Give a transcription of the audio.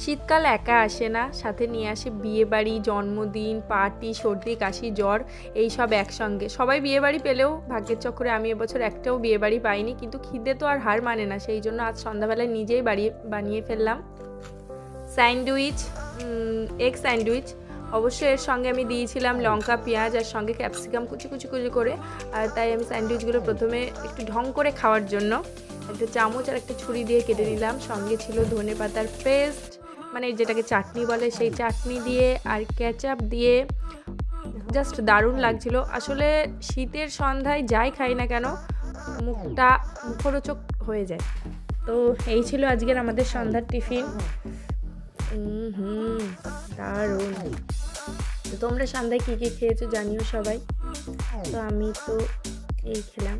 শীতকাল একা আসে না, সাথে নিয়ে আসে বিয়েবাড়ি, জন্মদিন, পার্টি, সর্দি কাশি জ্বর, এই সব একসঙ্গে। সবাই বিয়েবাড়ি পেলেও ভাগ্যের চক্করে আমি এবছর একটাও বিয়েবাড়ি পাইনি, কিন্তু খিদে তো আর হার মানে না, সেই জন্য আজ সন্ধ্যাবেলায় নিজেই বানিয়ে ফেললাম স্যান্ডউইচ, এগ স্যান্ডউইচ। অবশ্যই এর সঙ্গে আমি দিয়েছিলাম লঙ্কা, পেঁয়াজ আর সঙ্গে ক্যাপসিকাম কুচি কুচি কুচি করে। আর তাই আমি স্যান্ডউইচগুলো প্রথমে একটু ঢং করে খাওয়ার জন্য একটা চামচ আর একটা ছুরি দিয়ে কেটে নিলাম। সঙ্গে ছিল ধনেপাতার পেস্ট, মানে যেটাকে চাটনি বলে, সেই চাটনি দিয়ে আর কেচাপ দিয়ে জাস্ট দারুণ লাগছিল। আসলে শীতের সন্ধ্যায় যাই খাই না কেন মুখটা মুখরোচক হয়ে যায়। তো এই ছিল আজকের আমাদের সন্ধ্যার টিফিন। দারুণ। তো তোমরা সন্ধ্যায় কী কী খেয়েছো জানিও সবাই। তো আমি তো এই খেলাম।